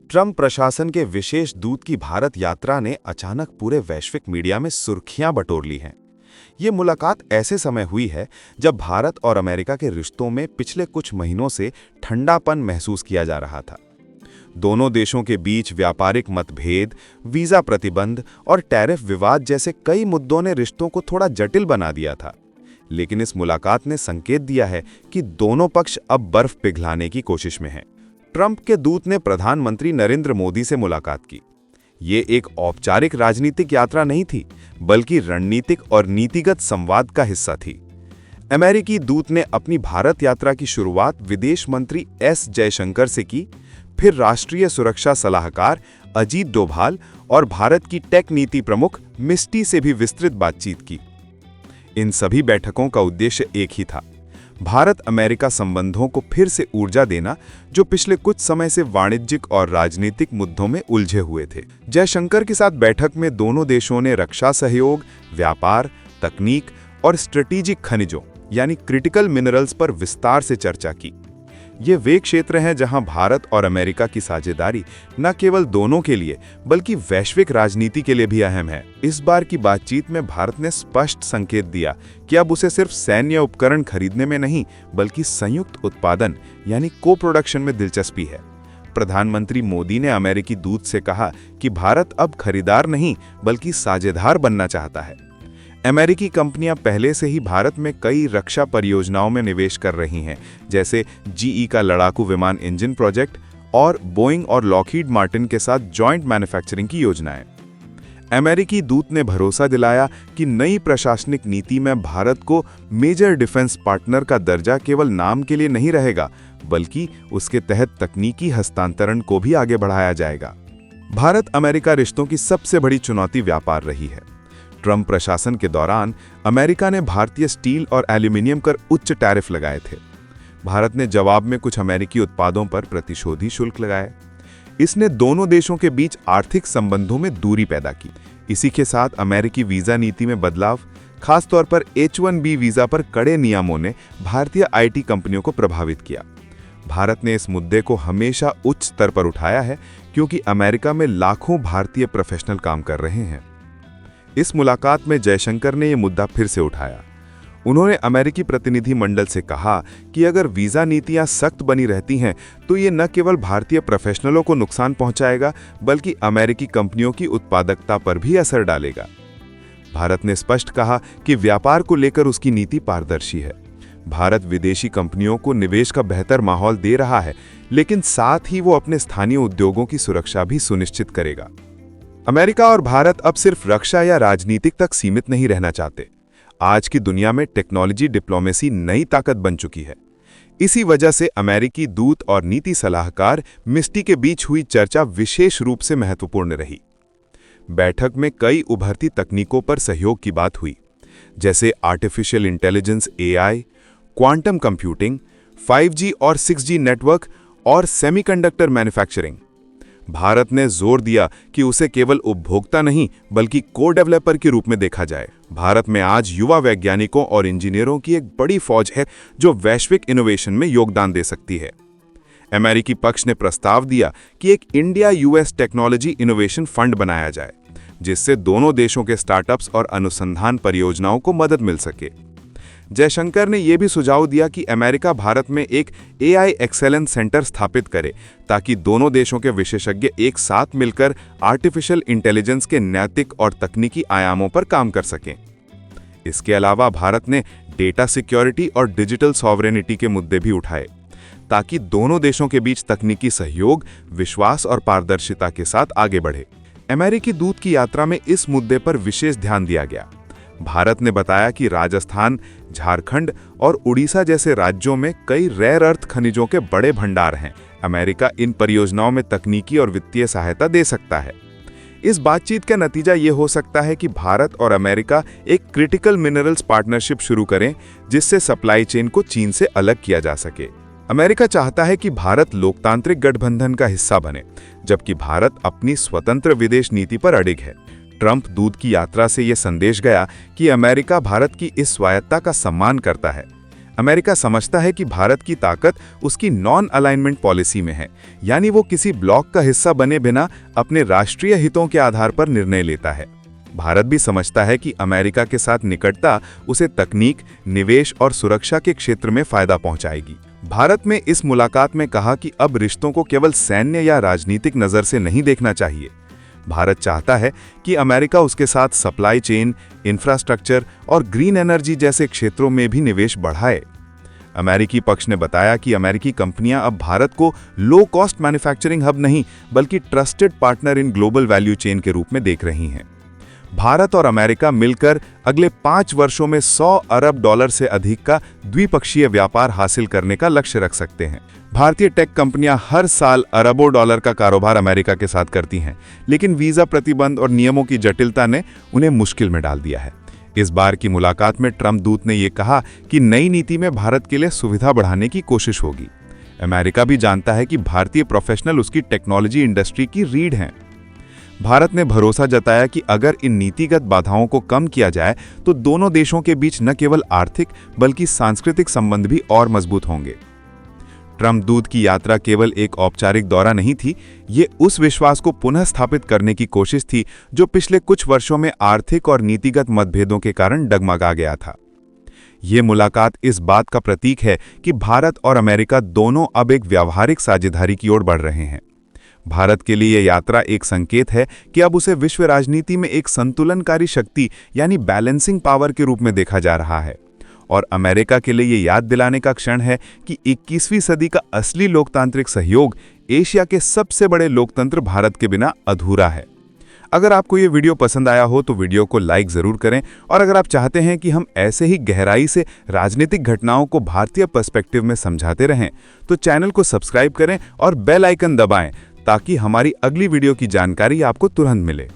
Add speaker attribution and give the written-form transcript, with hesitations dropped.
Speaker 1: Trump प्रशासन के विशेष दूत की भारत यात्रा ने अचानक पूरे वैश्विक मीडिया में सुर्खियां बटोर ली हैं। ये मुलाकात ऐसे समय हुई है जब भारत और अमेरिका के रिश्तों में पिछले कुछ महीनों से ठंडापन महसूस किया जा रहा था। दोनों देशों के बीच व्यापारिक मतभेद, वीजा प्रतिबंध और टैरिफ विवाद जैसे कई मुद्दों ने रिश्तों को थोड़ा जटिल बना दिया था। लेकिन इस मुलाकात ने संकेत दिया है कि दोनों पक्ष अब बर्फ पिघलाने की कोशिश में हैं। ट्रंप के दूत ने प्रधानमंत्री नरेंद्र मोदी से मुलाकात की। ये एक औपचारिक राजनीतिक यात्रा नहीं थी, बल्कि रणनीतिक और नीतिगत संवाद का हिस्सा थी। अमेरिकी दूत ने अपनी भारत यात्रा की शुरुआत विदेश मंत्री एस जयशंकर से की, फिर राष्ट्रीय सुरक्षा सलाहकार अजीत डोभाल और भारत की टेक नीति प्रमुख मिस्टी से भी विस्तृत बातचीत की। इन सभी बैठकों का उद्देश्य एक ही था, भारत अमेरिका संबंधों को फिर से ऊर्जा देना, जो पिछले कुछ समय से वाणिज्यिक और राजनीतिक मुद्दों में उलझे हुए थे। जयशंकर के साथ बैठक में दोनों देशों ने रक्षा सहयोग, व्यापार, तकनीक और स्ट्रेटेजिक खनिजों यानी क्रिटिकल मिनरल्स पर विस्तार से चर्चा की। ये वे क्षेत्र हैं जहां भारत और अमेरिका की साझेदारी न केवल दोनों के लिए बल्कि वैश्विक राजनीति के लिए भी अहम है। इस बार की बातचीत में भारत ने स्पष्ट संकेत दिया कि अब उसे सिर्फ सैन्य उपकरण खरीदने में नहीं बल्कि संयुक्त उत्पादन यानी को प्रोडक्शन में दिलचस्पी है। प्रधानमंत्री मोदी ने अमेरिकी दूत से कहा कि भारत अब खरीदार नहीं बल्कि साझेदार बनना चाहता है। अमेरिकी कंपनियां पहले से ही भारत में कई रक्षा परियोजनाओं में निवेश कर रही हैं, जैसे जीई का लड़ाकू विमान इंजन प्रोजेक्ट और बोइंग और लॉकहीड मार्टिन के साथ जॉइंट मैन्युफैक्चरिंग की योजनाएं। अमेरिकी दूत ने भरोसा दिलाया कि नई प्रशासनिक नीति में भारत को मेजर डिफेंस पार्टनर का दर्जा केवल नाम के लिए नहीं रहेगा, बल्कि उसके तहत तकनीकी हस्तांतरण को भी आगे बढ़ाया जाएगा। भारत अमेरिका रिश्तों की सबसे बड़ी चुनौती व्यापार रही है। ट्रंप प्रशासन के दौरान अमेरिका ने भारतीय स्टील और एल्यूमीनियम पर उच्च टैरिफ लगाए थे। भारत ने जवाब में कुछ अमेरिकी उत्पादों पर प्रतिशोधी शुल्क लगाए। इसने दोनों देशों के बीच आर्थिक संबंधों में दूरी पैदा की। इसी के साथ अमेरिकी वीजा नीति में बदलाव, खासतौर पर H-1B वीजा पर कड़े नियमों ने भारतीय IT कंपनियों को प्रभावित किया। भारत ने इस मुद्दे को हमेशा उच्च स्तर पर उठाया है, क्योंकि अमेरिका में लाखों भारतीय प्रोफेशनल काम कर रहे हैं। इस मुलाकात में जयशंकर ने यह मुद्दा फिर से उठाया। उन्होंने अमेरिकी प्रतिनिधि मंडल से कहा कि अगर वीजा नीतियां सख्त बनी रहती हैं तो ये न केवल भारतीय प्रोफेशनलों को नुकसान पहुंचाएगा बल्कि अमेरिकी कंपनियों की उत्पादकता पर भी असर डालेगा। भारत ने स्पष्ट कहा कि व्यापार को लेकर उसकी नीति पारदर्शी है। भारत विदेशी कंपनियों को निवेश का बेहतर माहौल दे रहा है, लेकिन साथ ही वो अपने स्थानीय उद्योगों की सुरक्षा भी सुनिश्चित करेगा। अमेरिका और भारत अब सिर्फ रक्षा या राजनीतिक तक सीमित नहीं रहना चाहते। आज की दुनिया में टेक्नोलॉजी डिप्लोमेसी नई ताकत बन चुकी है। इसी वजह से अमेरिकी दूत और नीति सलाहकार मिस्टी के बीच हुई चर्चा विशेष रूप से महत्वपूर्ण रही। बैठक में कई उभरती तकनीकों पर सहयोग की बात हुई, जैसे artificial intelligence AI, quantum computing, 5G और 6G नेटवर्क और सेमीकंडक्टर मैन्युफैक्चरिंग। भारत ने जोर दिया कि उसे केवल उपभोक्ता नहीं बल्कि को डेवलपर के रूप में देखा जाए। भारत में आज युवा वैज्ञानिकों और इंजीनियरों की एक बड़ी फौज है जो वैश्विक इनोवेशन में योगदान दे सकती है। अमेरिकी पक्ष ने प्रस्ताव दिया कि एक India US technology innovation fund बनाया जाए, जिससे दोनों देशों के स्टार्टअप्स और अनुसंधान परियोजनाओं को मदद मिल सके। जयशंकर ने यह भी सुझाव दिया कि अमेरिका भारत में एक AI एक्सेलेंस सेंटर स्थापित करे, ताकि दोनों देशों के विशेषज्ञ एक साथ मिलकर आर्टिफिशियल इंटेलिजेंस के नैतिक और तकनीकी आयामों पर काम कर सकें। इसके अलावा भारत ने डेटा सिक्योरिटी और डिजिटल सॉवरेनिटी के मुद्दे भी उठाए, ताकि दोनों देशों के बीच तकनीकी सहयोग, विश्वास और पारदर्शिता के साथ आगे बढ़े। अमेरिकी दूत की यात्रा में इस मुद्दे पर विशेष ध्यान दिया गया। भारत ने बताया कि राजस्थान, झारखंड और उड़ीसा जैसे राज्यों में कई रेयर अर्थ खनिजों के बड़े भंडार हैं। अमेरिका इन परियोजनाओं में तकनीकी और वित्तीय सहायता दे सकता है। इस बातचीत का नतीजा ये हो सकता है कि भारत और अमेरिका एक क्रिटिकल मिनरल्स पार्टनरशिप शुरू करें, जिससे सप्लाई चेन को चीन से अलग किया जा सके। अमेरिका चाहता है कि भारत लोकतांत्रिक गठबंधन का हिस्सा बने, जबकि भारत अपनी स्वतंत्र विदेश नीति पर अडिग है। ट्रंप दूत की यात्रा से यह संदेश गया कि अमेरिका भारत की इस स्वायत्तता का सम्मान करता है। अमेरिका समझता है कि भारत की ताकत उसकी नॉन अलाइनमेंट पॉलिसी में है, यानी वो किसी ब्लॉक का हिस्सा बने बिना अपने राष्ट्रीय हितों के आधार पर निर्णय लेता है। भारत भी समझता है कि अमेरिका के साथ निकटता उसे तकनीक, निवेश और सुरक्षा के क्षेत्र में फायदा पहुंचाएगी। भारत में इस मुलाकात में कहा कि अब रिश्तों को केवल सैन्य या राजनीतिक नज़र से नहीं देखना चाहिए। भारत चाहता है कि अमेरिका उसके साथ सप्लाई चेन, इंफ्रास्ट्रक्चर और ग्रीन एनर्जी जैसे क्षेत्रों में भी निवेश बढ़ाए। अमेरिकी पक्ष ने बताया कि अमेरिकी कंपनियां अब भारत को लो कॉस्ट मैन्युफैक्चरिंग हब नहीं बल्कि trusted partner in global value chain के रूप में देख रही हैं। भारत और अमेरिका मिलकर अगले 5 वर्षों में $100 अरब से अधिक का द्विपक्षीय व्यापार हासिल करने का लक्ष्य रख सकते हैं। भारतीय टेक कंपनियां हर साल अरबों डॉलर का कारोबार अमेरिका के साथ करती हैं, लेकिन वीजा प्रतिबंध और नियमों की जटिलता ने उन्हें मुश्किल में डाल दिया है। इस बार की मुलाकात में ट्रंप दूत ने यह कहा कि नई नीति में भारत के लिए सुविधा बढ़ाने की कोशिश होगी। अमेरिका भी जानता है कि भारतीय प्रोफेशनल उसकी टेक्नोलॉजी इंडस्ट्री की रीढ़ हैं। भारत ने भरोसा जताया कि अगर इन नीतिगत बाधाओं को कम किया जाए तो दोनों देशों के बीच न केवल आर्थिक बल्कि सांस्कृतिक संबंध भी और मजबूत होंगे। ट्रंप दूत की यात्रा केवल एक औपचारिक दौरा नहीं थी, ये उस विश्वास को पुनः स्थापित करने की कोशिश थी जो पिछले कुछ वर्षों में आर्थिक और नीतिगत मतभेदों के कारण डगमगा गया था। ये मुलाकात इस बात का प्रतीक है कि भारत और अमेरिका दोनों अब एक व्यावहारिक साझेदारी की ओर बढ़ रहे हैं। भारत के लिए यह यात्रा एक संकेत है कि अब उसे विश्व राजनीति में एक संतुलनकारी शक्ति यानी बैलेंसिंग पावर के रूप में देखा जा रहा है, और अमेरिका के लिए यह याद दिलाने का क्षण है कि 21वीं सदी का असली लोकतांत्रिक सहयोग एशिया के सबसे बड़े लोकतंत्र भारत के बिना अधूरा है। अगर आपको ये वीडियो पसंद आया हो तो वीडियो को लाइक जरूर करें, और अगर आप चाहते हैं कि हम ऐसे ही गहराई से राजनीतिक घटनाओं को भारतीय पर्सपेक्टिव में समझाते रहें तो चैनल को सब्सक्राइब करें और बेल आइकन दबाएं ताकि हमारी अगली वीडियो की जानकारी आपको तुरंत मिले।